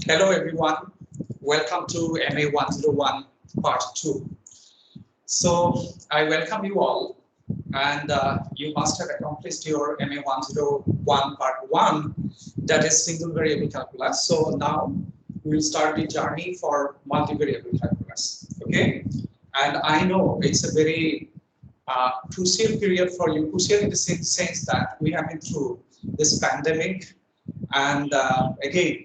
Hello everyone, welcome to MA 101 part 2. So I welcome you all, and you must have accomplished your MA 101 part 1, that is single variable calculus. So now we will start the journey for multivariable calculus. Okay, and I know it's a very crucial period for you, crucial in the sense that we have been through this pandemic, and again,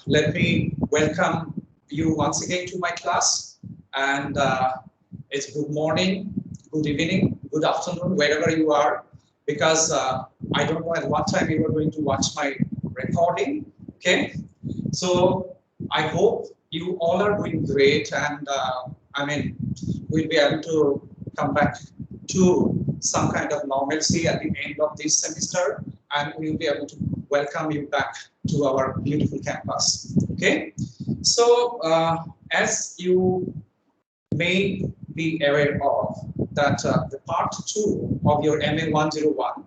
let me welcome you once again to my class, and it's good morning, good evening, good afternoon, wherever you are, because I don't know at what time you are going to watch my recording. Okay, so I hope you all are doing great, and I mean, we'll be able to come back to some kind of normalcy at the end of this semester, and we'll be able to welcome you back to our beautiful campus. Okay, so as you may be aware of that the part 2 of your MA 101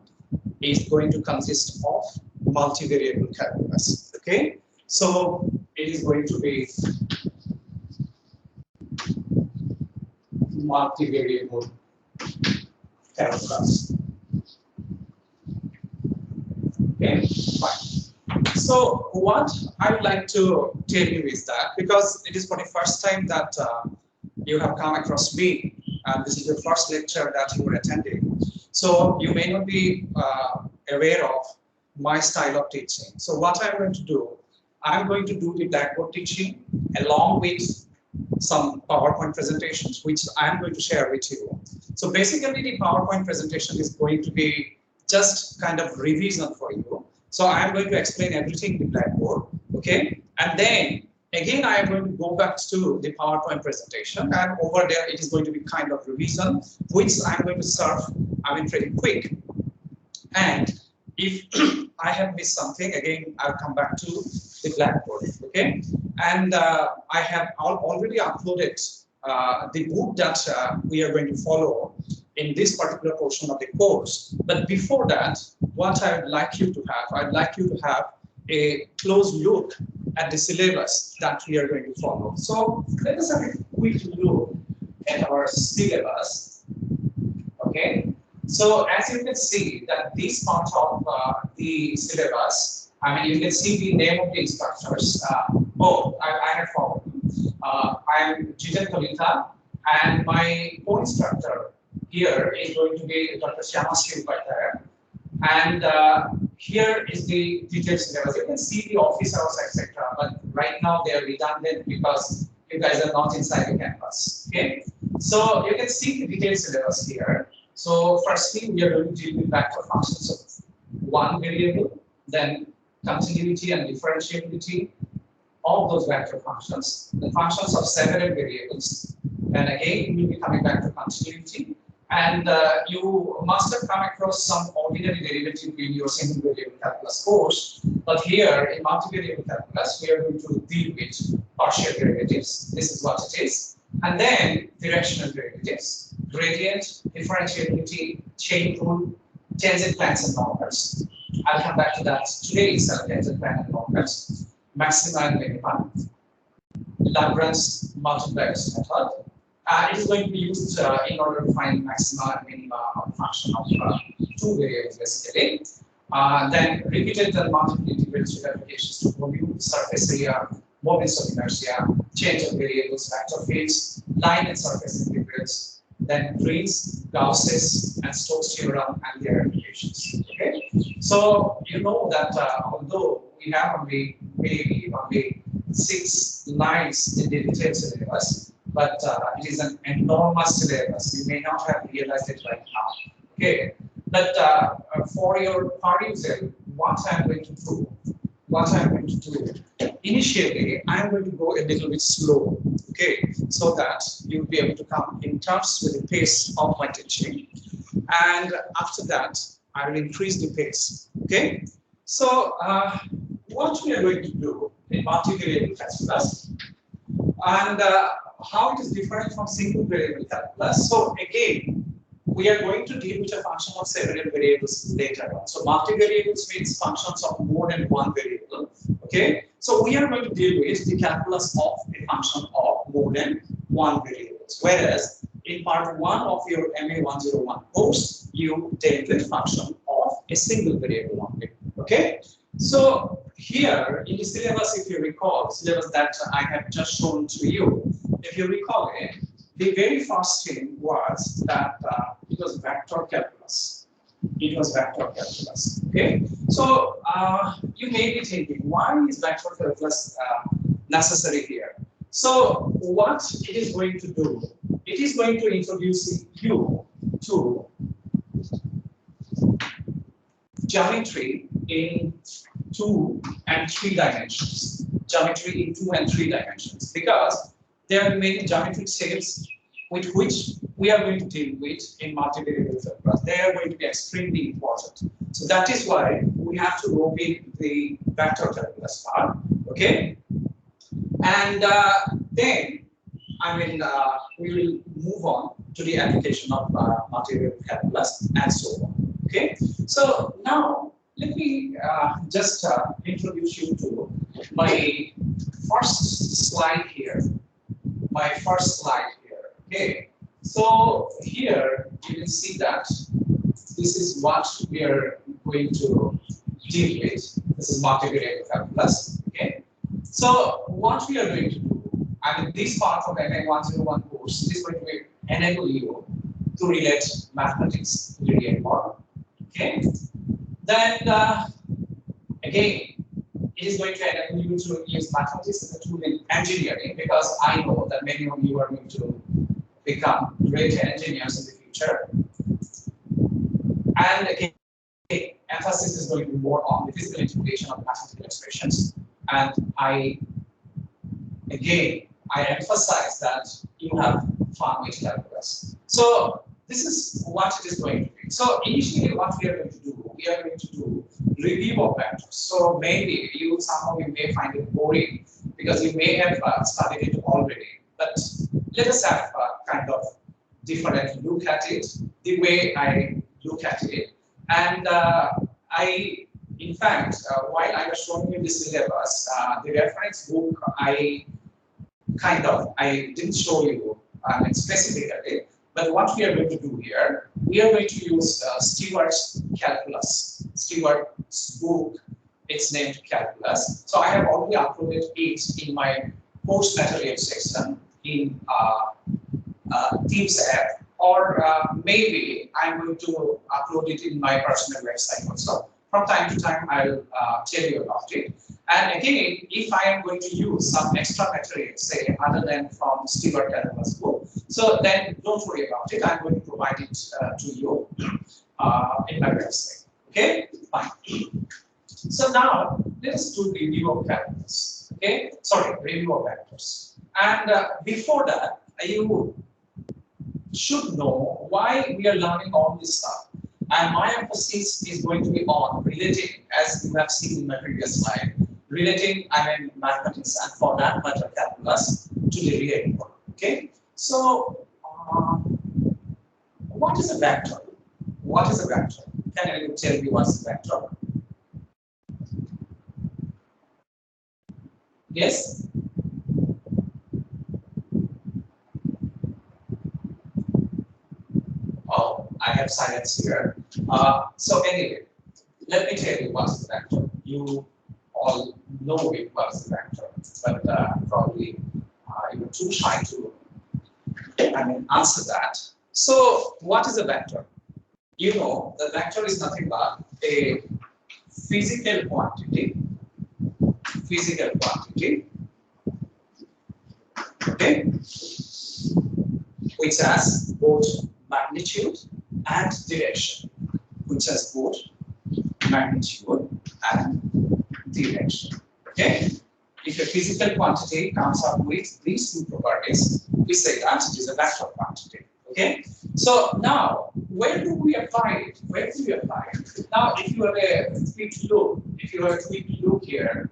is going to consist of multivariable calculus. Okay, so it is going to be multivariable calculus. Okay, fine. So what I'd like to tell you is that, because it is for the first time that you have come across me, and this is your first lecture that you are attending, so you may not be aware of my style of teaching. So what I'm going to do, I'm going to do the blackboard teaching along with some PowerPoint presentations, which I'm going to share with you. So basically the PowerPoint presentation is going to be just kind of revision for you. So I'm going to explain everything in the blackboard, okay? And then again, I am going to go back to the PowerPoint presentation, and over there it is going to be kind of revision, which I'm going to serve, I mean, pretty quick. And if I have missed something, again, I'll come back to the blackboard, okay? And I have already uploaded the book that we are going to follow in this particular portion of the course. But before that, what I would like you to have, I'd like you to have a close look at the syllabus that we are going to follow. So let us have a quick look at our syllabus. Okay. So as you can see that this part of the syllabus, I mean, you can see the name of the instructors. I have forgotten. I am Jitan Kalita, and my co-instructor here is going to be Dr. Shyamashri Upadhyaya. And here is the detailed syllabus. You can see the office hours, etc. But right now they are redundant because you guys are not inside the campus. Okay, so you can see the detailed syllabus here. So firstly, we are going to deal with vector functions of one variable, then continuity and differentiability of those vector functions, the functions of several variables, and again we will be coming back to continuity. And you must have come across some ordinary derivative in your single variable calculus course, but here in multivariable calculus we are going to deal with partial derivatives. This is what it is, and then directional derivatives, gradient, differentiability, chain rule, tangent planes and normals. I'll come back to that today itself, tangent plane and normals, maxima and minima, Lagrange multipliers method. It is going to be used in order to find maxima and minima of a function of two variables basically. Then repeated and multiple integrals with applications to volume, surface area, moments of inertia, change of variables, vector fields, line and surface integrals, then Green's, Gauss's, and Stokes theorem and their applications. Okay, so you know that although we have maybe only 6 lines in the detailed syllabus, but it is an enormous syllabus. You may not have realized it right now. Okay, but for your perusal, what I'm going to do, initially, I'm going to go a little bit slow, okay, so that you'll be able to come in terms with the pace of my teaching. And after that, I will increase the pace, okay? So what we are going to do in multivariable calculus, and how it is different from single variable calculus. So again, we are going to deal with a function of several variables later on. So multivariables means functions of more than one variable. Okay, so we are going to deal with the calculus of a function of more than one variables, whereas in part 1 of your MA 101 course, you deal with function of a single variable only. Okay, so here in the syllabus, if you recall, syllabus that I have just shown to you, if you recall it, the very first thing was that it was vector calculus. It was vector calculus. Okay, so you may be thinking, why is vector calculus necessary here? So what it is going to do, it is going to introduce you to geometry in 2 and 3 dimensions. Geometry in 2 and 3 dimensions, because there are many geometric shapes with which we are going to deal with in multivariable calculus. They are going to be extremely important. So that is why we have to rope in the vector calculus part. Okay, and then we will move on to the application of multivariable calculus and so on. Okay, so now let me just introduce you to my first slide here. Okay, so here you can see that this is what we are going to deal with. This is multivariable calculus. Okay, so what we are going to do, this part of MA 101 course is going to enable you to relate mathematics to the real world. Okay, then again, it is going to enable you to use mathematics as a tool in engineering, because I know that many of you are going to become great engineers in the future. And again, emphasis is going to be more on the physical interpretation of mathematical expressions. And I emphasize that you have fun with calculus. So this is what it is going to be. So initially, what we are going to do, review of vectors. So maybe some of you may find it boring because you may have studied it already. But let us have a kind of different look at it, the way I look at it. And in fact, while I was showing you the syllabus, the reference book, I didn't show you specifically. But what we are going to do here, we are going to use Stewart's calculus. Stewart's book, it's named Calculus. So I have already uploaded it in my course material section in Teams app, or maybe I'm going to upload it in my personal website also. From time to time, I'll tell you about it. And again, if I am going to use some extra material, say, other than from Stewart Calculus book, so then don't worry about it. I'm going to provide it to you in my website. Okay, fine. So now let us do review of calculus. Okay, sorry, review of vectors. And before that, you should know why we are learning all this stuff. And my emphasis is going to be on relating, as you have seen in my previous slide, relating, mathematics, and for that matter, calculus, to the real world. Okay, so what is a vector? What is a vector? Can you tell me what's a vector? Yes? Oh, I have silence here. So anyway, let me tell you what's the vector. You all know it was the vector, but probably you're too shy to answer that. So what is a vector? You know, the vector is nothing but a physical quantity, okay, which has both magnitude and direction, Okay, if a physical quantity comes up with these two properties, we say that it is a vector quantity. Okay, so now where do we apply it? Now, if you have a quick look, here,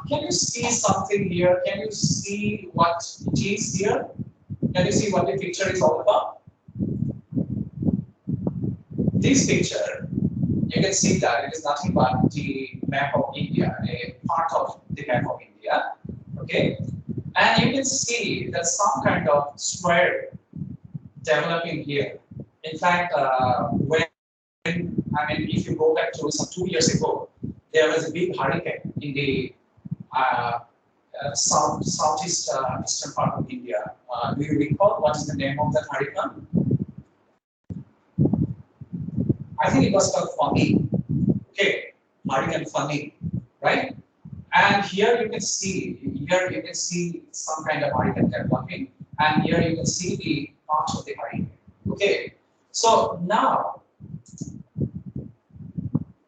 can you see something here? Can you see what it is here? Can you see what the picture is all about? This picture you can see that it is nothing but the map of India, a part of the map of India. Okay, and you can see that some kind of square developing here. In fact, when if you go back to some 2 years ago, there was a big hurricane in the southeast eastern part of India. Do you recall what is the name of that hurricane? I think it was called Funny. Okay, Hurricane Funny, right? And here you can see some kind of hurricane developing, and here you can see the part of the hurricane. Okay, so now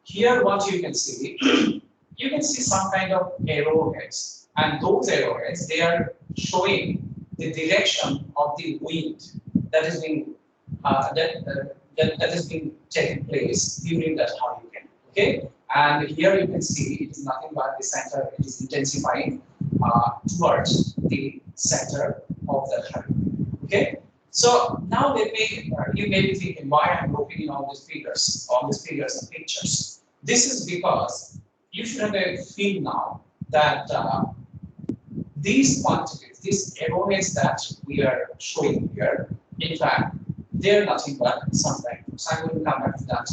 here what you can see, you can see some kind of arrowheads, and those arrowheads, they are showing the direction of the wind that is being that is being taking place during that hurricane. Okay, and here you can see it is nothing but the center. It is intensifying towards the center of that hurricane. Okay, so now you may be thinking why I'm looking in all these figures and pictures. This is because you should have a feel now that these quantities, these arrowheads that we are showing here, in fact, they're nothing but some vectors. So I'm going to come back to that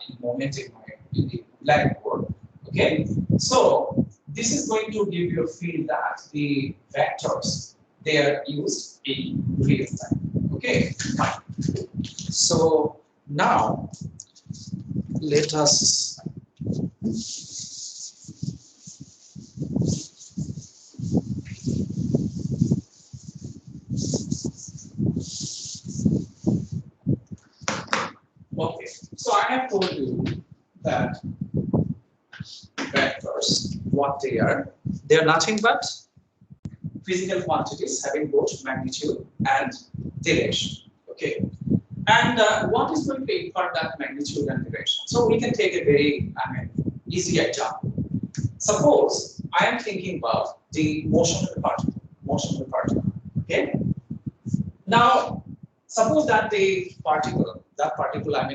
in a moment in the blackboard. Okay, so this is going to give you a feel that the vectors, they are used in real time. Okay, fine. So now let us okay, so I have told you that vectors, what they are nothing but physical quantities having both magnitude and direction. Okay, and what is going to infer that magnitude and direction? So we can take a very easy example. Suppose I am thinking about the motion of the particle. Okay, now suppose that the particle,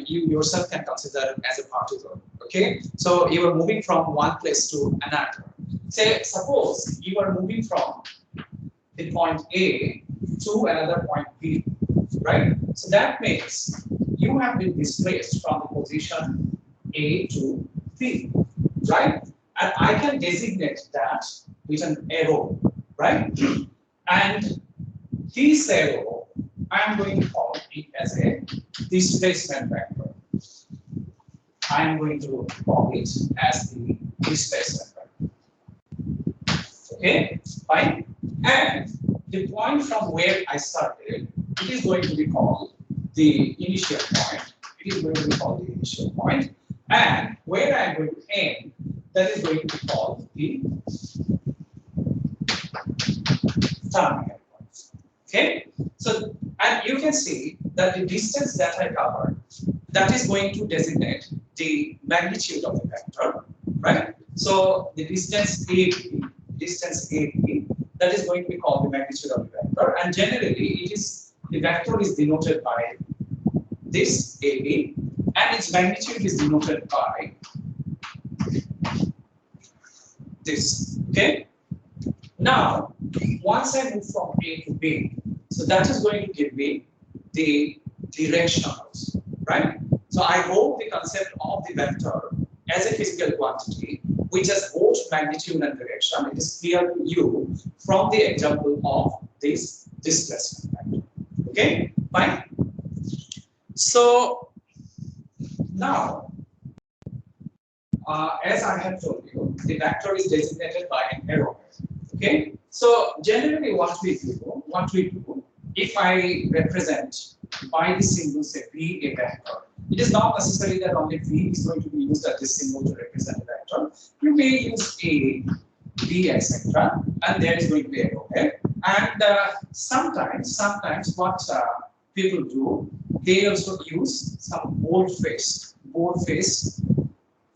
you yourself can consider as a particle. Okay, so you are moving from one place to another. Say, suppose you are moving from the point A to another point B, right? So that means you have been displaced from the position A to B, right? And I can designate that with an arrow, right? And this arrow, I am going to call it as a displacement vector. I am going to call it as the displacement vector. Okay, fine. And the point from where I started, it is going to be called the initial point. It is going to be called the initial point. And where I am going to end, that is going to be called the terminal point. Okay, so and you can see that the distance that I covered, that is going to designate the magnitude of the vector, right? So the distance AB, that is going to be called the magnitude of the vector, and generally the vector is denoted by this AB, and its magnitude is denoted by this. Okay. Now, once I move from A to B, so that is going to give me the directionals, right? So I hope the concept of the vector as a physical quantity, which has both magnitude and direction, it is clear to you from the example of this displacement vector. Okay, fine. So now, as I have told you, the vector is designated by an arrow. Okay, so generally what we do, if I represent by the symbol say V a vector, it is not necessary that only V is going to be used as this symbol to represent a vector. You may use A, B, etc., and there is going to be an arrow. Okay? And sometimes what people do, they also use some boldface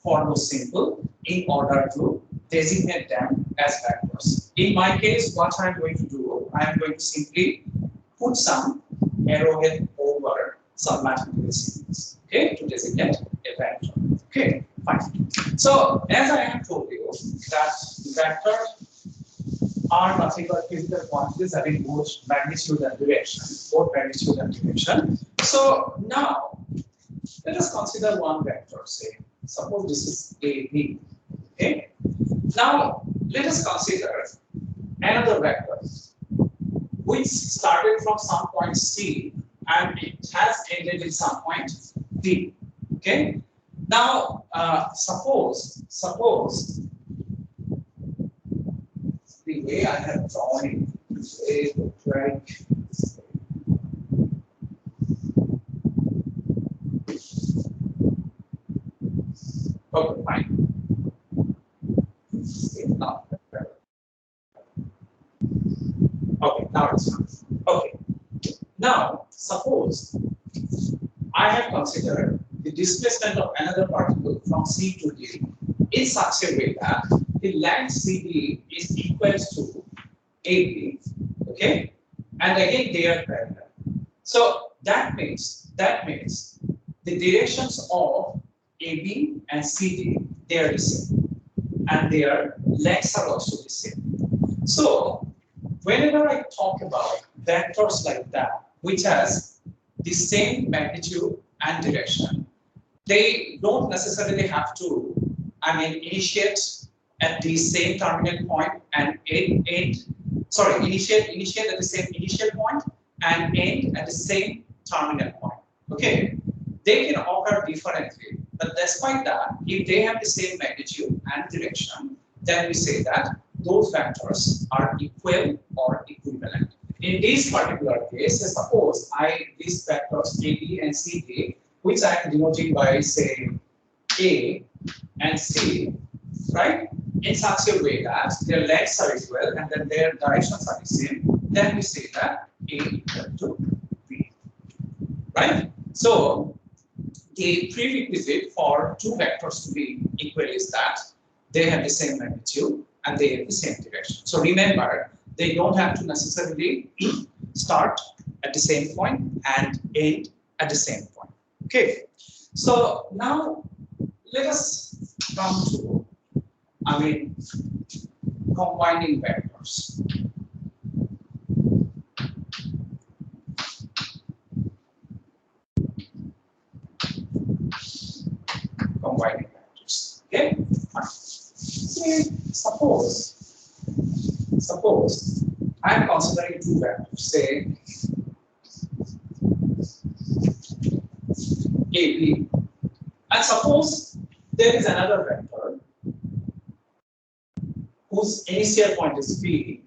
for those symbol in order to designate them as vectors. In my case, what I'm going to do, I am going to simply put some arrowhead over some mathematical symbols, okay, to designate a vector. Okay, fine. So as I have told you that vectors are nothing but physical quantities having both magnitude and direction, both magnitude and direction. So now let us consider one vector. Say, suppose this is AB. Okay. Now let us consider another vector which started from some point C and it has ended in some point D. Okay. Now suppose the way I have drawn it is like okay, fine. Now, okay, now it's fine. Okay. Now, suppose I have considered the displacement of another particle from C to D in such a way that the length CD is equal to AB, okay, and again they are parallel. So that means the directions of AB and CD, they are the same, and their lengths are also the same. So whenever I talk about vectors like that, which has the same magnitude and direction, they don't necessarily have to, initiate at the same terminal point and initiate at the same initial point and end at the same terminal point. Okay, they can occur differently, but despite that, if they have the same magnitude and direction, then we say that those vectors are equal or equivalent. In this particular case, suppose these vectors AB and CD, which I am denoting by say A and C, right? In such a way that their lengths are equal and then their directions are the same, then we say that A equal to B, right? So the prerequisite for two vectors to be equal is that they have the same magnitude and they have the same direction. So remember, they don't have to necessarily start at the same point and end at the same point. Okay. So now let us come to, combining vectors. Combining vectors. Okay. Say, suppose I am considering two vectors, say AB, and suppose there is another vector whose initial point is B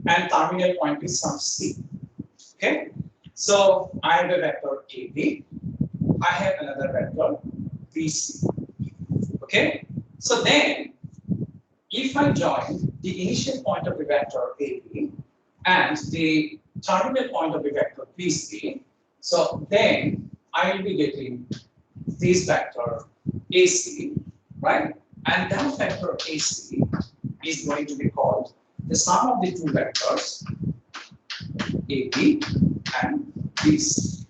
and terminal point is some C. Okay, so I have a vector AB, I have another vector BC. Okay, so then if I join the initial point of the vector AB and the terminal point of the vector BC, so then I will be getting this vector AC, right? And that vector AC is going to be called the sum of the two vectors AB and BC.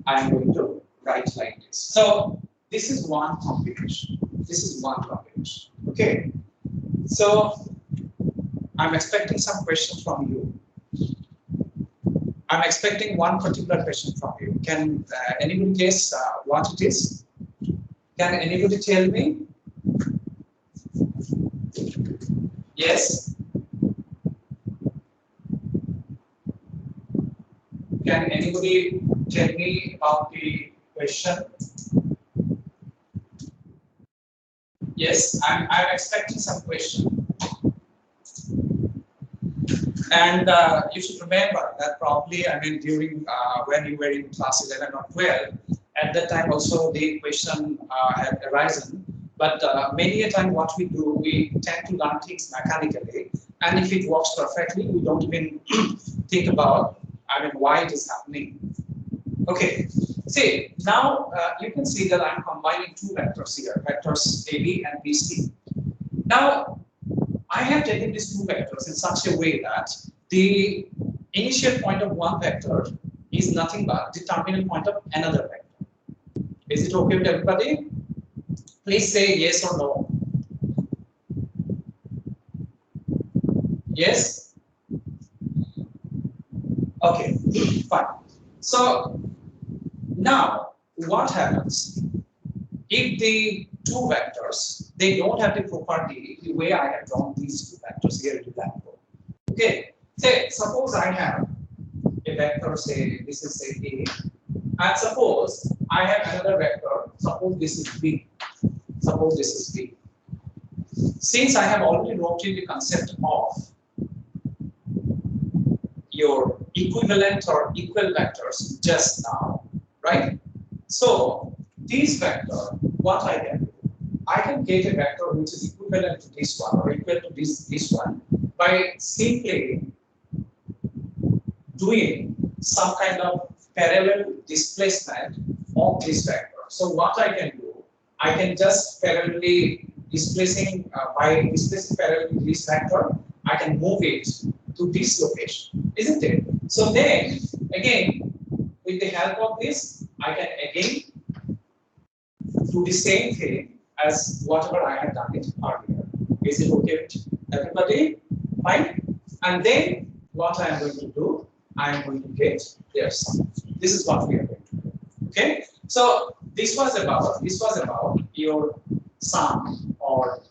I am going to write like this. So this is one combination. This is one combination. Okay. So I'm expecting some questions from you. I'm expecting one particular question from you. Can anybody guess what it is? Can anybody tell me? Yes? Can anybody tell me about the question? Yes, I'm expecting some question. And you should remember that probably, during when you were in class 11 or 12, at that time also the question had arisen. But many a time what we do, we tend to learn things mechanically. And if it works perfectly, we don't even think about, why it is happening. Okay, see, now you can see that I'm combining two vectors here, vectors AB and BC. Now, I have taken these two vectors in such a way that the initial point of one vector is nothing but the terminal point of another vector. Is it okay with everybody? Please say yes or no. Yes? Okay, fine. So now what happens if the two vectors, they don't have the property the way I have drawn these two vectors here in the blackboard. Okay, say suppose I have a vector, say this is say A, and suppose I have another vector, suppose this is B. Suppose this is B. Since I have already wrote in the concept of your equivalent or equal vectors just now, right? So this vector, what I can do, I can get a vector which is equivalent to this one or equal to this one by simply doing some kind of parallel displacement of this vector. So what I can do, I can just parallelly displacing by displacing parallel this vector, I can move it to this location, isn't it? So then again, with the help of this, I can again do the same thing as whatever I had done it earlier. Is it okay with everybody? Fine. And then what I am going to do, I am going to get their sum. This is what we are going to do. Okay. So this was about your sum or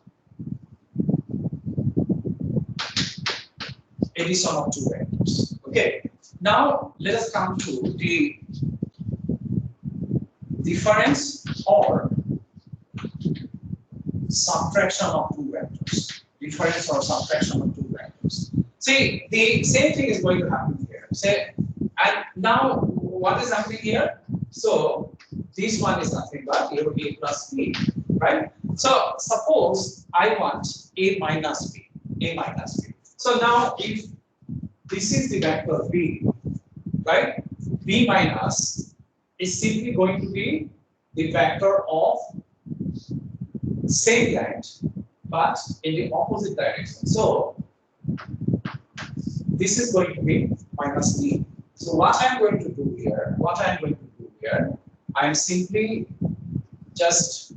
addition of two vectors. Okay. Now let us come to the difference or subtraction of two vectors. Difference or subtraction of two vectors. See, the same thing is going to happen here. Say, and now what is happening here? So this one is nothing but A plus B, right? So suppose I want A minus B, A minus B. So now if this is the vector B, right? B minus is simply going to be the vector of same length but in the opposite direction. So this is going to be minus B. So what I am going to do here, I am simply just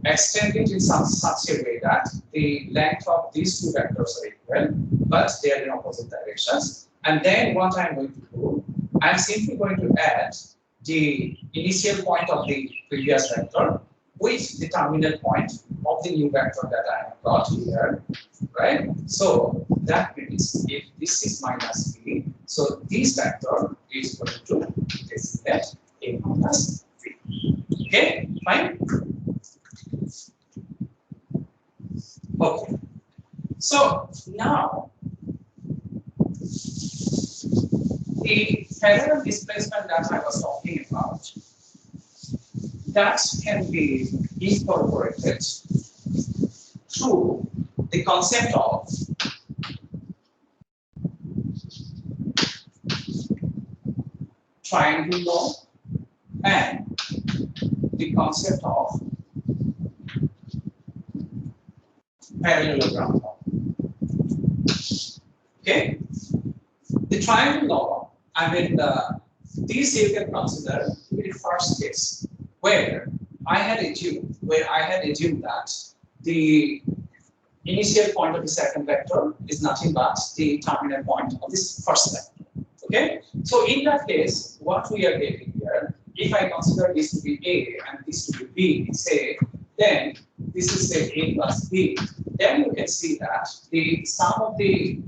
extend it in such a way that the length of these two vectors are equal, but they are in opposite directions. And then what I am going to do, I am simply going to add the initial point of the previous vector with the terminal point of the new vector that I have got here, right? So that means if this is minus B, so this vector is going to designate A minus B. Okay, fine. Okay. So now the parallel displacement that I was talking about, that can be incorporated through the concept of triangle law and the concept of parallelogram law. Okay? The triangle law, I mean, this you can consider the first case where I had assumed that the initial point of the second vector is nothing but the terminal point of this first vector. Okay, so in that case, what we are getting here, if I consider this to be A and this to be B, say, then this is say A plus B, then you can see that the sum of the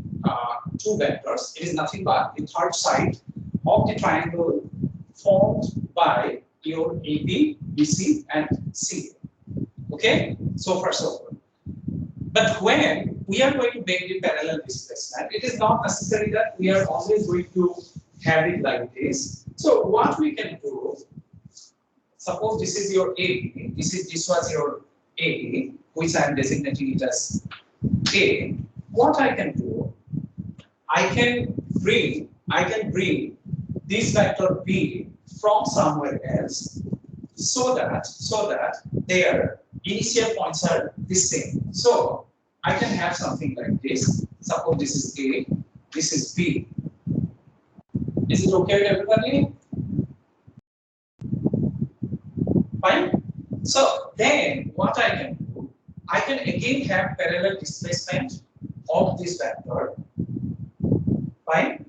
two vectors is nothing but the third side of the triangle formed by your AB, BC, and C. Okay, so first of all, but when we are going to make the parallel displacement, it is not necessary that we are always going to have it like this. So what we can do, suppose this is your AB, this was your AB, which I am designating it as A. What I can do, I can bring this vector B from somewhere else so that their initial points are the same. So I can have something like this. Suppose this is A, this is B. Is it okay with everybody? Fine? So then what I can do, I can again have parallel displacement of this vector. Fine.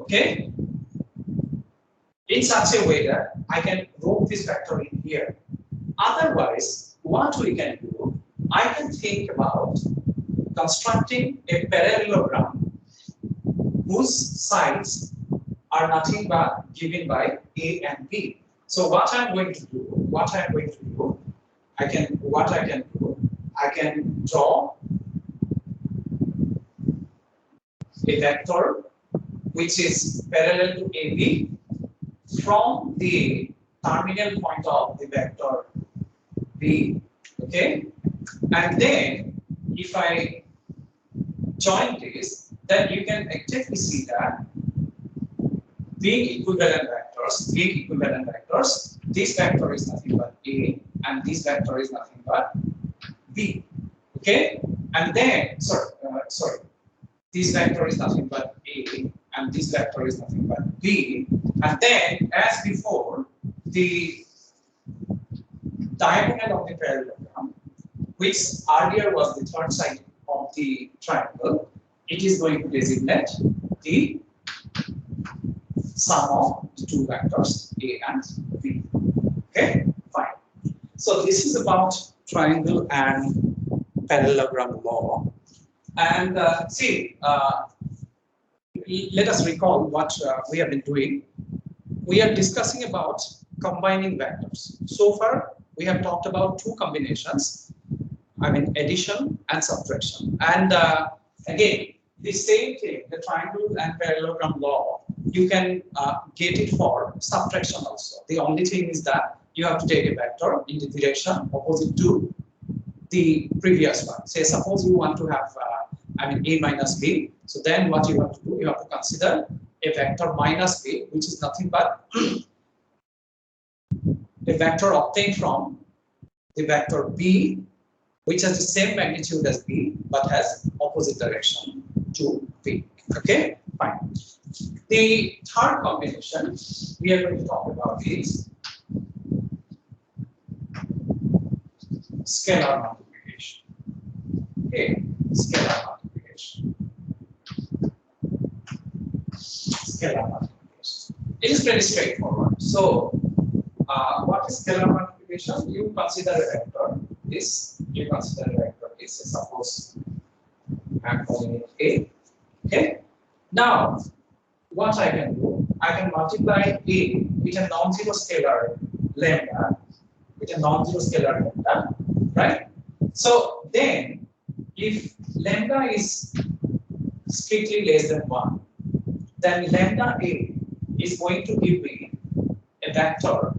Okay. In such a way that I can rope this vector in here. Otherwise, what we can do, I can think about constructing a parallelogram whose sides are nothing but given by A and B. So what I'm going to do, I can draw a vector which is parallel to AB from the terminal point of the vector B. Okay, and then if I join this, then you can exactly see that being equivalent vectors, this vector is nothing but A and this vector is nothing but B. Okay, and then this vector is nothing but A and this vector is nothing but B, and then as before, the diagonal of the parallelogram, which earlier was the third side of the triangle, it is going to designate the sum of the two vectors A and B. Okay, fine. So this is about triangle and parallelogram law. And let us recall what we have been doing. We are discussing about combining vectors. So far, we have talked about two combinations, I mean addition and subtraction. And again, the same thing, the triangle and parallelogram law, you can get it for subtraction also. The only thing is that you have to take a vector in the direction opposite to the previous one. Say suppose you want to have A minus B. So then what you have to do, you have to consider a vector minus B, which is nothing but a vector obtained from the vector B, which has the same magnitude as B, but has opposite direction to B. Okay, fine. The third combination we are going to talk about is scalar multiplication. Okay, scalar multiplication. Scalar multiplication. It is pretty straightforward. So, what is scalar multiplication? You consider a vector. Suppose I'm calling it A. Okay. Now, what I can do, I can multiply A with a non-zero scalar lambda, right? So then, if lambda is strictly less than 1, then lambda A is going to give me a vector,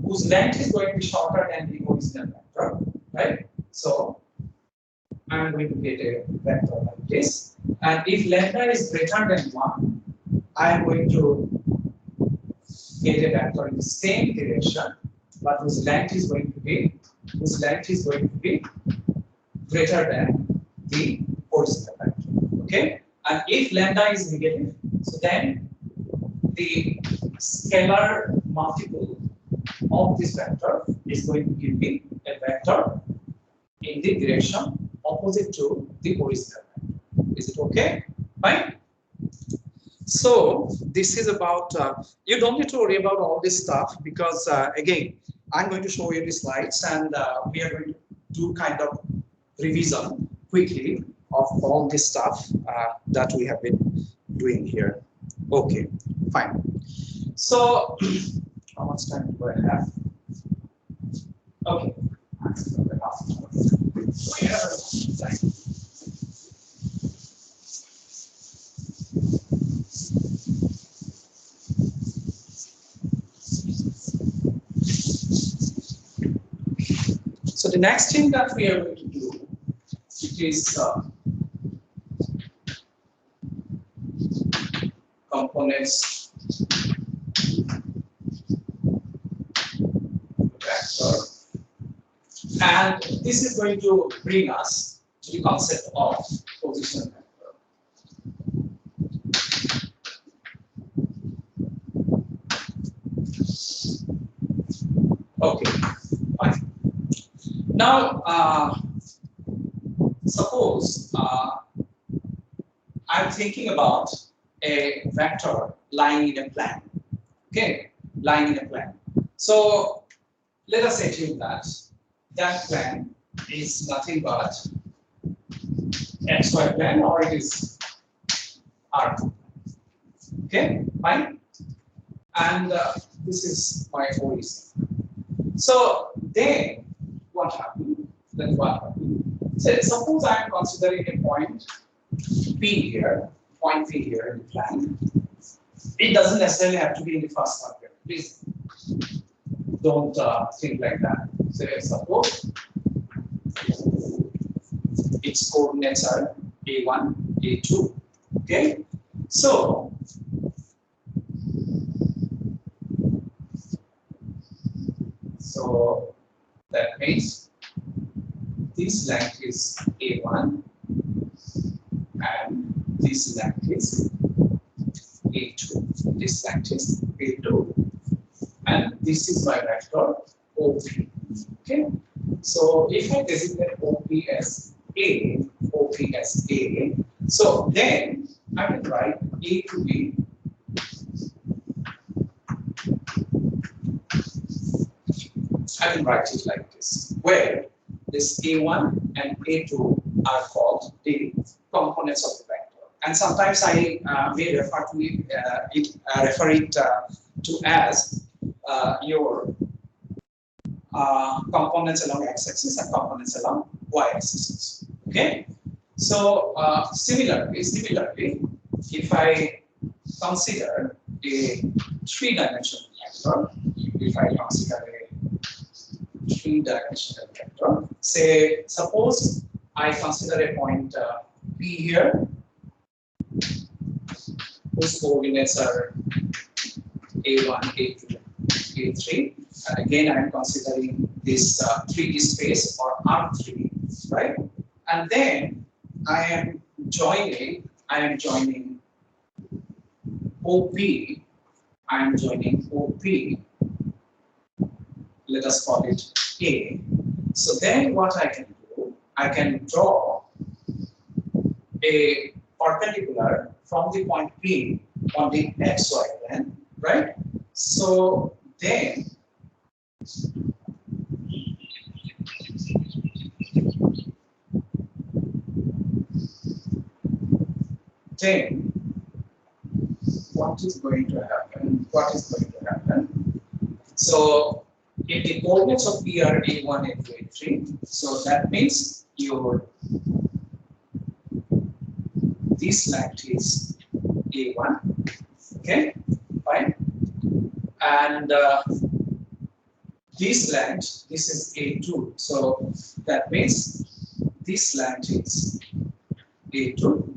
whose length is going to be shorter than the original vector, right? So I'm going to get a vector like this, and if lambda is greater than 1, I am going to get a vector in the same direction, but whose length is going to be greater than the original vector. Okay, and if lambda is negative, so then the scalar multiple of this vector is going to give me a vector in the direction opposite to the original vector. Is it okay? Fine. So this is about, you don't need to worry about all this stuff because again, I'm going to show you the slides and we are going to do kind of revision quickly of all this stuff that we have been doing here. Okay, fine. So how much time do I have? Okay. We have time. So the next thing that we are going to do, it is components vector, and this is going to bring us to the concept of position vector. Okay, fine. Now, suppose I'm thinking about a vector lying in a plane. Okay, lying in a plane. So let us assume that that plane is nothing but xy plane, or it is R2. Okay, fine. And this is my origin. So then what happened? Then what happened? So suppose I am considering a point P here, point P here in the plan. It doesn't necessarily have to be in the first bucket. Please don't think like that. So suppose its coordinates are A1, A2. Okay. So that means this length is A1 and this length is A2. This length is A2 and this is my vector OP. Okay. So if I designate OP as A, so then I can write A to B I can write it like this, where this A1 and A2 are called the components of the vector. And sometimes I may refer to it, to as your components along x-axis and components along y-axis. Okay. So similarly, if I consider a three-dimensional vector, if I consider a three-dimensional vector, say suppose I consider a point P here, whose coordinates are A1, A2, A3. And again, I am considering this 3D space or R3, right? And then I am joining OP. I am joining OP. Let us call it A. So then what I can do, I can draw a perpendicular from the point P on the xy plane, right? So then what is going to happen? So if the coordinates of P are A1, A2, A3, so that means this length is A1, okay, fine, and this length, this is A2, so that means this length is A2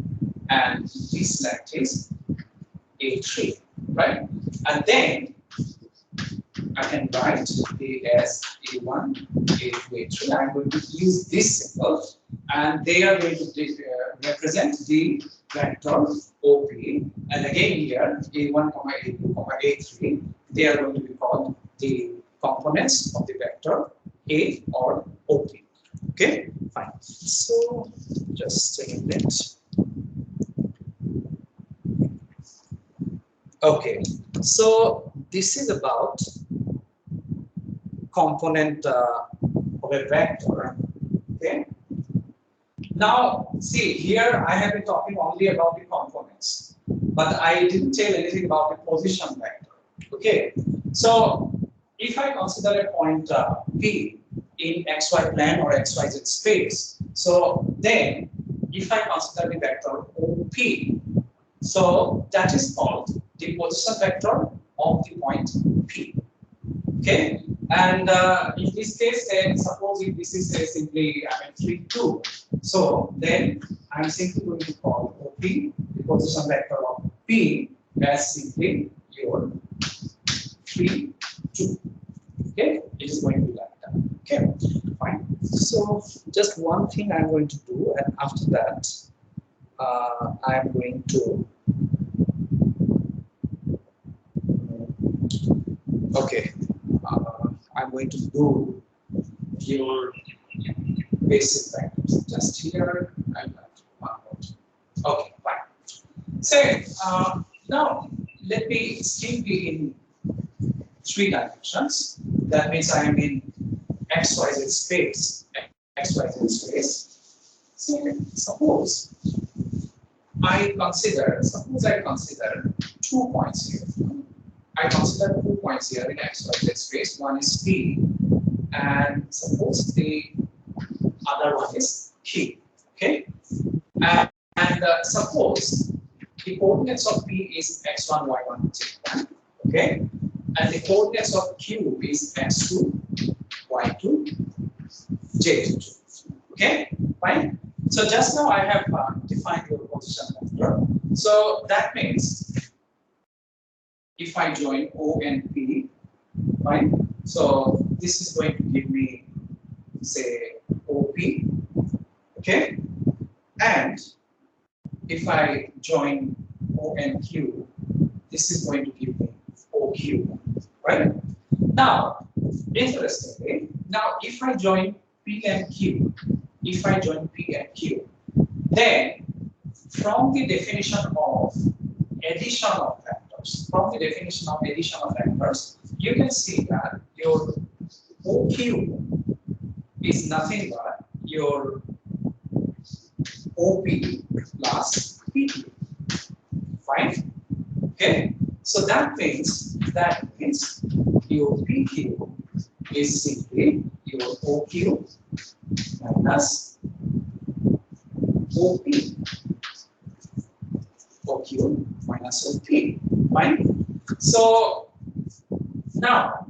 and this length is A3, right? And then I can write A as A1, A2, A3. I'm going to use this symbol, and they are going to represent the vector OP. And again here, A1, A2, A3, they are going to be called the components of the vector A or OP. Okay, fine. So just a minute. Okay, so this is about component of a vector. Okay. Now, see here, I have been talking only about the components, but I didn't tell anything about the position vector. Okay. So, if I consider a point P in xy plane or xyz space, so then if I consider the vector OP, so that is called the position vector of the point P. Okay, and in this case, then suppose if this is simply 3, 2, so then I'm simply going to call OP the position vector of P as simply your 3, 2. Okay, it is going to be like that. Okay, fine. So just one thing I'm going to do, and after that, I'm going to. Okay, I'm going to do your basic vectors. Just here, I will mark out. Okay, fine. So now let me still be in 3 dimensions. That means I am in XYZ space. XYZ space. So suppose I consider 2 points here. I consider 2 points here in XYZ space. One is P, and suppose the other one is Q. Okay, and suppose the coordinates of P is x1, y1, z1. Okay, and the coordinates of Q is x2, y2, z2. Okay, fine. So just now I have defined your position vector. So that means if I join O and P, fine. So this is going to give me, say, OP. Okay, and if I join O and Q, this is going to give me OQ. Right? Now, interestingly, now if I join P and Q, then from the definition of addition of vectors, you can see that your OQ is nothing but your OP plus PQ. Fine? Okay? So that means your PQ is simply your OQ minus OP. OQ minus OP. Fine? So now,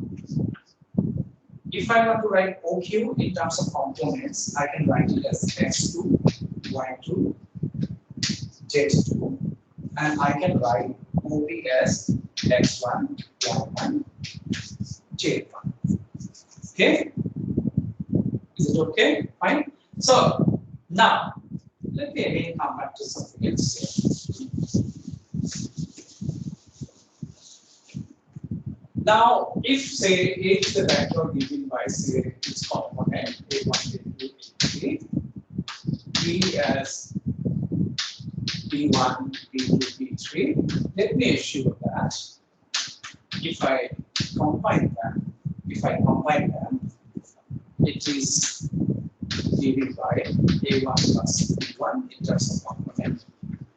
if I want to write OQ in terms of components, I can write it as x2, y2, z2, and I can write OP as x1, y1, z1. Okay? Is it okay? Fine. So now let me again come back to something else here. Now, if the vector given by say its component a1, a2, a3, b as b1, b2, b3, let me assume that if I combine them, it is given by a1 plus b1 in terms of component,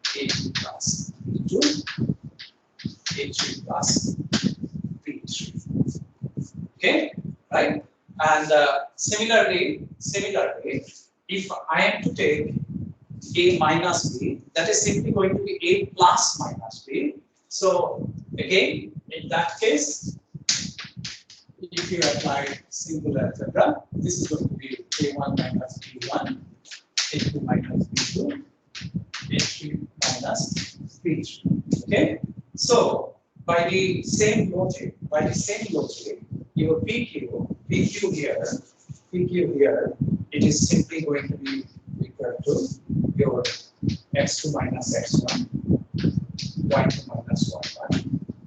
a2 plus b2, a3 plus b3. Okay, right? And similarly, if I am to take a minus b, that is simply going to be a plus minus b. So again, in that case, if you apply simple algebra, this is going to be a1 minus b1, a2 minus b2, a3 minus b3. Okay, so by the same logic, your PQ here, it is simply going to be equal to your x2 minus x1, y2 minus y1,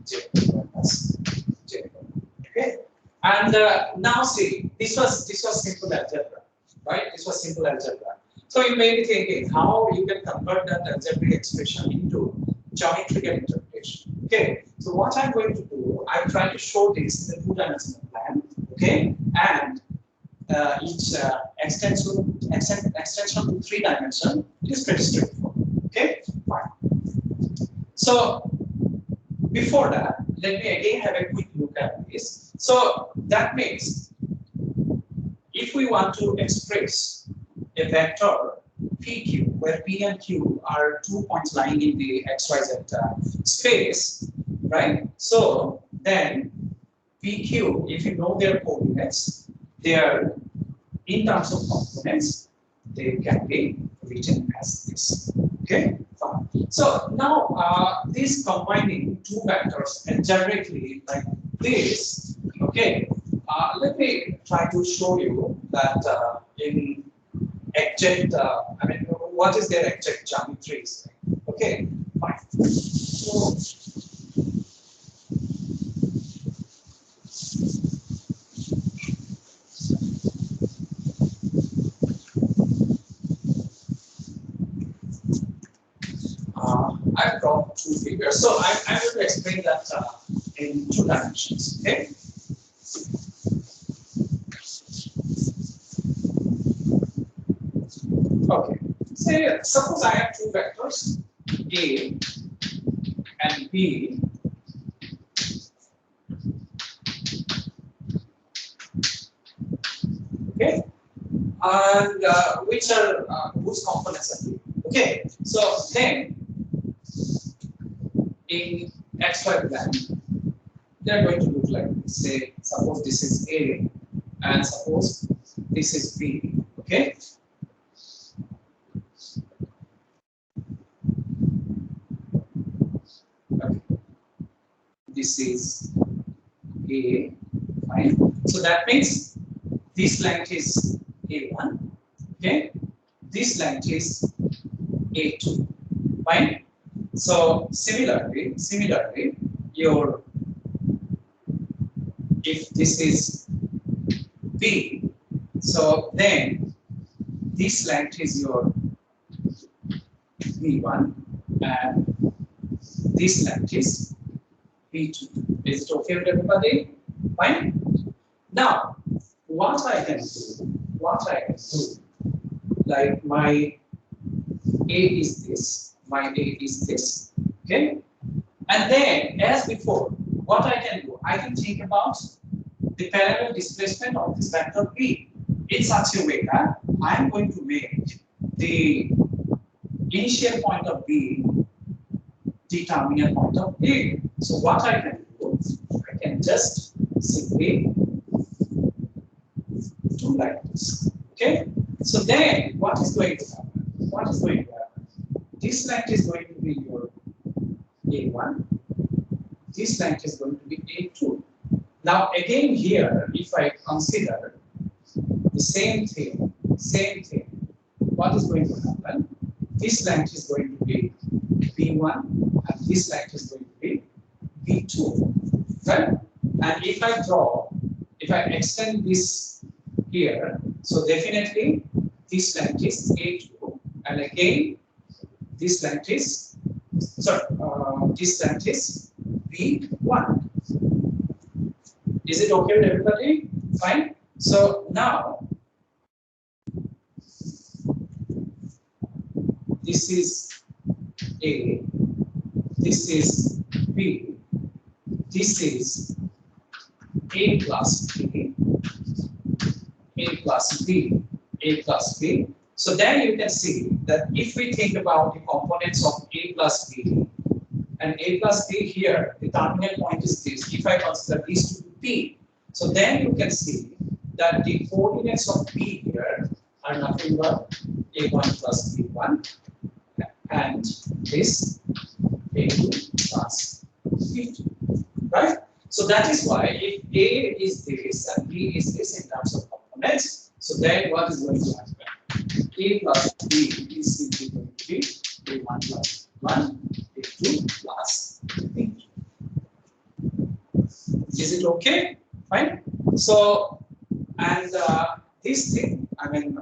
z2 minus z1. Okay, and now see, this was simple algebra, right? This was simple algebra. So you may be thinking how you can convert that algebraic expression into geometrical interpretation. Okay, so what I'm going to do, I'm trying to show this in the 2-dimensional plan. Okay, and each extension to 3 dimension is pretty straightforward. Okay, fine. So before that, let me again have a quick look at this. So that means if we want to express a vector PQ, where P and Q are 2 points lying in the XYZ space, right? So then PQ, if you know their coordinates, they are in terms of components, they can be written as this. Okay, fine. So now this combining 2 vectors algebraically like this. Okay, let me try to show you that in exact, what is their exact geometries? Okay, fine. So, two figures. So I'm going to explain that in two dimensions. Okay. Okay. Say suppose I have two vectors A and B. Okay. And which are whose components are B. Okay. So then in xy plane, they are going to look like this. Say, suppose this is A and suppose this is B. Okay. Okay. This is A. Fine. So that means this length is A1. Okay. This length is A2. Fine. So similarly, your if this is B, so then this length is your B1 and this length is B2. Is it okay with everybody? Fine. Now, what I can do, like my A is this, my A is this, okay? And then, as before, what I can do, I can think about the parallel displacement of this vector B in such a way that I am going to make the initial point of B the terminal point of A. So what I can do, I can just simply do like this. Okay? So then what is going to happen? What is going to happen? This length is going to be your A1. This length is going to be A2. Now again here, if I consider the same thing, what is going to happen? This length is going to be B1 and this length is going to be B2. Right? And if I extend this here, so definitely this length is A2 and again this length is B1. Is it okay with everybody? Fine. So now this is A, this is B, this is A plus B, A plus B, A plus B. So then you can see that if we think about the components of A plus B, and A plus B here, the terminal point is this. If I consider these to be P, so then you can see that the coordinates of P here are nothing but A1 plus B1 and this A2 plus B2, right? So that is why if A is this and B is this in terms of components, so then what is going to happen? A plus B is simply going to be A1 plus 1, A2 plus B2. Is it okay? Fine. So, and this thing, I mean,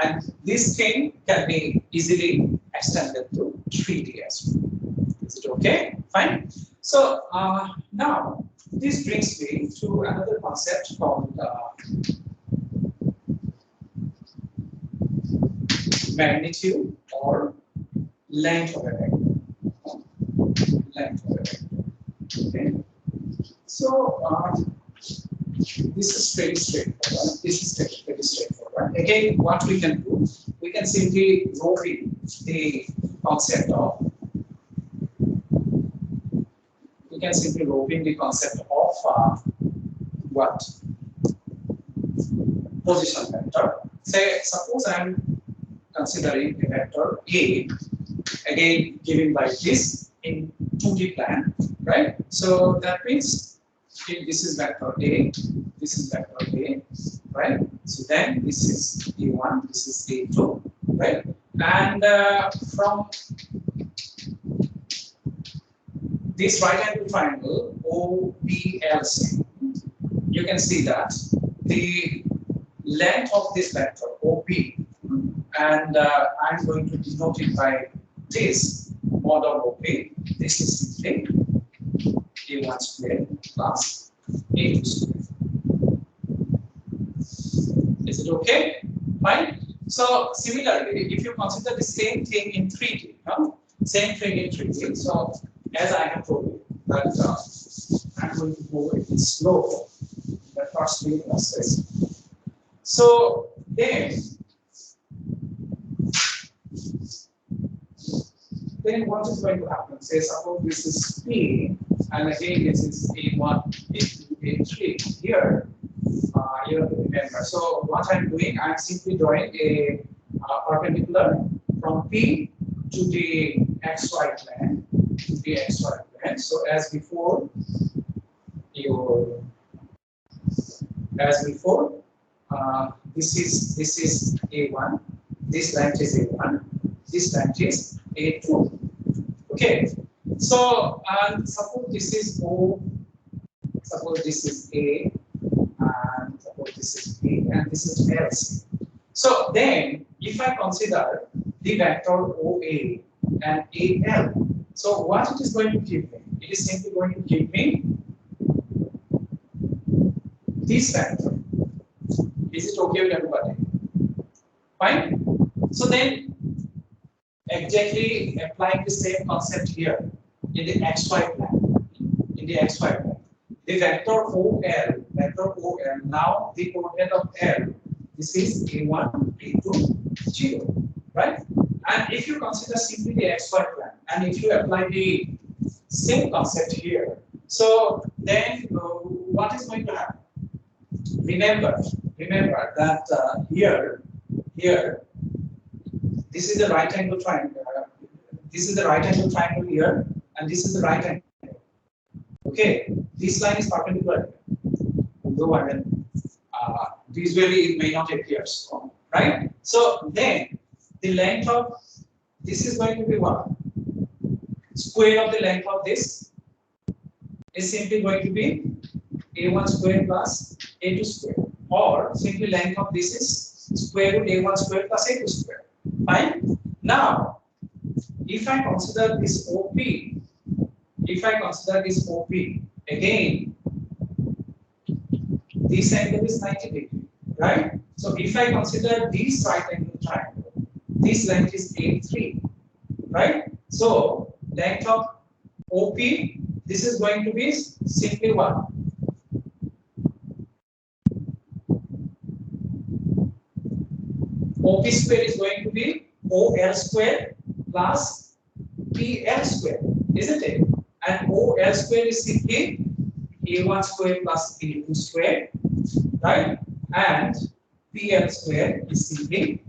and this thing can be easily extended to 3D as well. Is it okay? Fine. So now this brings me to another concept called magnitude or length of a vector. Length of a vector. Okay. So this is pretty straightforward. This is pretty straightforward. Again, what we can do, we can simply rope in the concept of. We can simply rope in the concept of what? Position vector. Say, suppose I am considering a vector A, again given like this in 2D plan, right? So that means if this is vector A, this is vector A, right? So then this is A1, this is A2, right? And from this right-angle triangle OBLC, you can see that the length of this vector OP and I'm going to denote it by this mod of OP. This is simply A1 squared plus A2 squared. Is it okay? Fine. So similarly, if you consider the same thing in 3D, same thing in 3D. So as I have told you that I'm going to go a bit slow the first week process. So then what is going to happen? Say suppose this is P, and again this is A1, A2, A3. Here, you have to remember. So what I'm doing, I'm simply drawing a perpendicular from P to the xy plane, So as before, this is A1, this length is A1, this length is A2. Okay. So suppose this is O, suppose this is A, and suppose this is B, and this is LC. So then, if I consider the vector OA and AL, so what it is going to give me? It is simply going to give me this vector. Is it okay with everybody? Fine. So then, exactly applying the same concept here in the xy plane. The vector OL, now the coordinate of L, this is A1, A2, 0, right? And if you consider simply the xy plane, and if you apply the same concept here, so then what is going to happen? Remember that here, this is the right angle triangle. This is the right angle triangle here, and this is the right angle. Okay, this line is perpendicular. Although I mean, visually it may not appear so, right? So then the length of this is going to be what? Square of the length of this is simply going to be A1 squared plus A2 squared, or simply length of this is square root A1 squared plus A2 squared. Fine. Now, if I consider this OP, again, this angle is 90 degrees, right? So if I consider this right angle triangle, this length is A3, right? So length of OP, this is going to be simply what? OP square is going to be OL square plus PL square, isn't it? And OL square is simply A1 square plus A2 square, right? And PL square is simply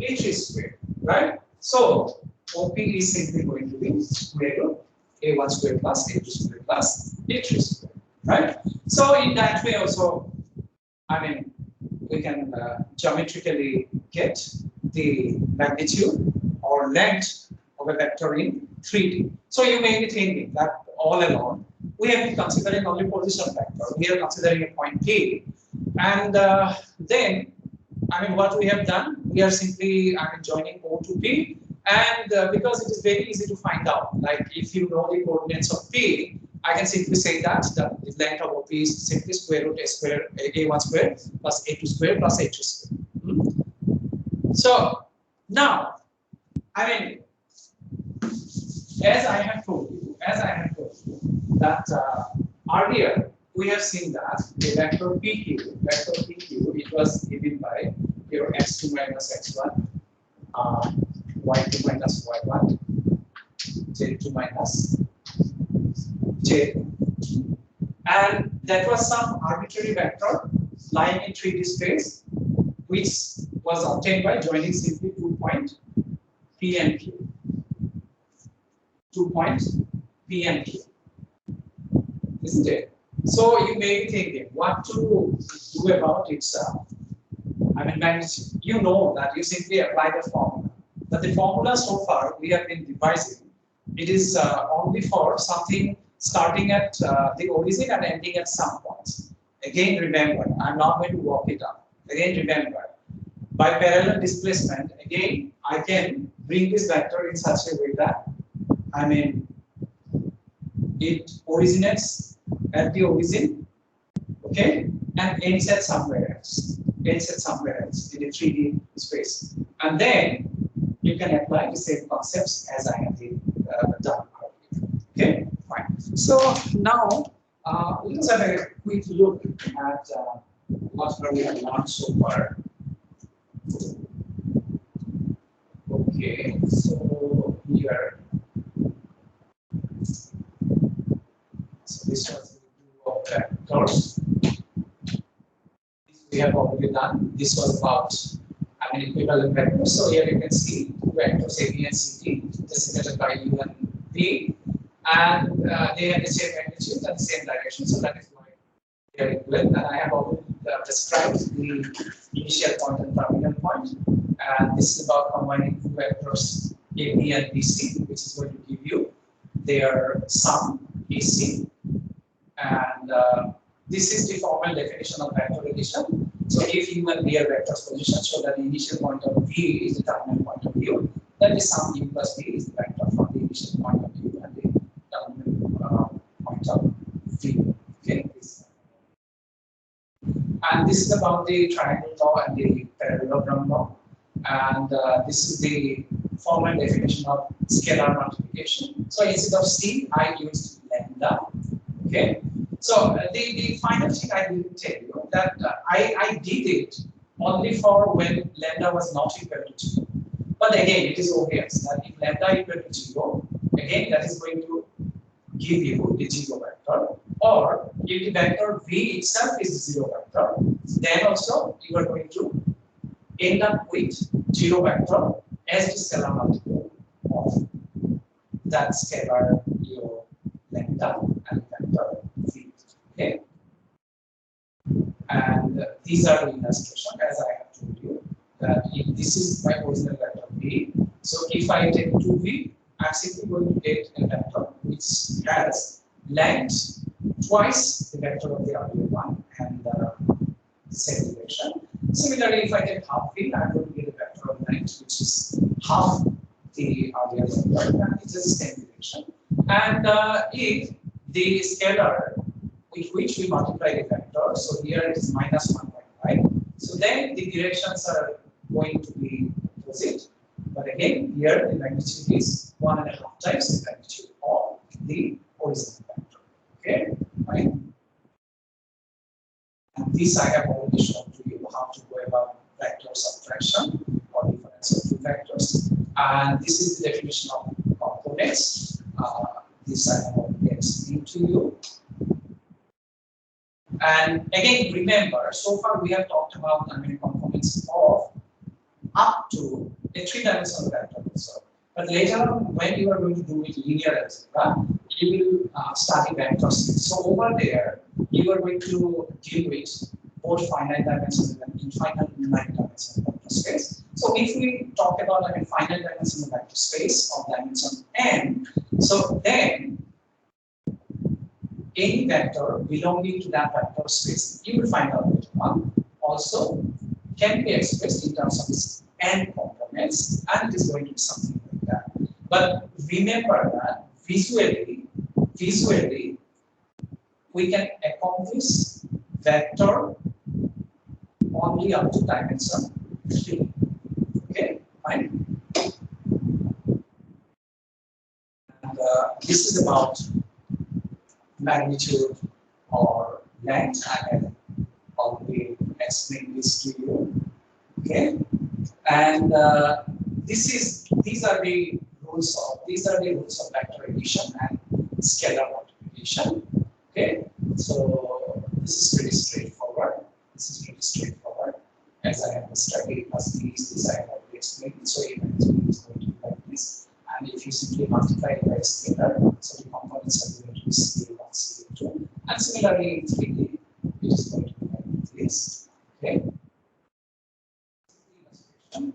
A3 square, right? So OP is simply going to be square root A1 square plus A2 square plus A3 square, right? So in that way also, I mean, we can geometrically get the magnitude or length of a vector in 3D. So you may be thinking that all along we have been considering only position vector. We are considering a point P, and then I mean what we have done, we are simply joining O to P, and because it is very easy to find out. Like if you know the coordinates of P, I can simply say that the length of OP is simply square root A1 square plus A2 square plus A3 square. So now, I mean, as I have told you that earlier we have seen that the vector PQ, it was given by your x2 minus x1, y2 minus y1, z2 minus j2, and that was some arbitrary vector lying in 3D space, which was obtained by joining simply 2 point P and Q. 2 points P and Q, isn't it? So you may be thinking what to do about its magnitude. You know that you simply apply the formula. But the formula so far we have been devising, it is only for something starting at the origin and ending at some points. Again, remember, I'm not going to walk it up. Again, remember, by parallel displacement, again, I can bring this vector in such a way that, I mean, it originates at the origin, okay, and ends at somewhere else. Ends at somewhere else in a 3D space. And then you can apply the same concepts as I have done earlier. Okay, fine. So now let's have a quick look at what we have learned so far. Okay, so here, so this was the view of vectors. This we have already done. This was about equivalent vectors. So here you can see two vectors A, B, and C, D, designated by U and V, and they have the same magnitude and the same direction. So that is why they are equivalent. And I have already described the initial point and terminal point. And this is about combining two vectors A, B, and B, C, which is going to give you their sum AC. And this is the formal definition of vector addition. So if U and V are vectors position, so that the initial point of V is the terminal point of U, then the sum U plus V is the vector from the initial point of U and the terminal point of V. Okay. And this is about the triangle law and the parallelogram law. And this is the formal definition of scalar multiplication. So instead of C, I used lambda. Okay. So the final thing I will tell you that I did it only for when lambda was not equal to 0. But again, it is obvious that if lambda equal to 0, again that is going to give you the 0 vector. Or if the vector V itself is 0 vector, then also you are going to end up with 0 vector as the scalar multiple of that scalar your lambda and vector V. Okay. And these are the illustration as I have told you that if this is my original vector V. So if I take 2V, I'm simply going to get a vector which has length twice the vector of the earlier one and the same direction. Similarly, if I take half V, I'm going to get a vector of length which is half the earlier vector and it is the same direction. And if the scalar with which we multiply the vector, so here it is minus 1.5. So then the directions are going to be opposite. But again, here the magnitude is 1.5 times the magnitude of the original vector. Okay, fine. And this I have already shown to you how to go about vector subtraction or difference of two vectors. And this is the definition of components. This I have already explained to you. And again, remember, so far we have talked about components of up to a 3-dimensional vector also. But later on, when you are going to do with linear algebra, you will study vector space. So over there, you are going to deal with both finite dimensional and infinite dimensional vector space. So if we talk about finite dimensional vector space of dimension n, so then any vector belonging to that vector space, you will find out which one also can be expressed in terms of its n components, and it is going to be something like that. But remember that visually, we can accomplish vector only up to dimension 3. Okay, fine. And this is about magnitude or length. I have already explained this to you. Okay, and these are the rules of vector addition and scalar multiplication. Okay, so this is pretty straightforward. As I have studied as this I have already explained. So even is going to be like this, and if you simply multiply it by a scalar, so the components are going to be CA1, CA2, and similarly in 3D, it is going to be like this. Okay.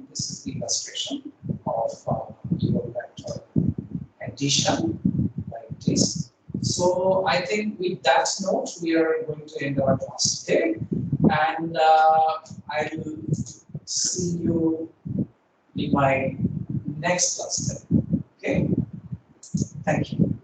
This is the illustration of your vector addition like this. So I think with that note, we are going to end our class today, and I will See you in my next class. Okay? Thank you.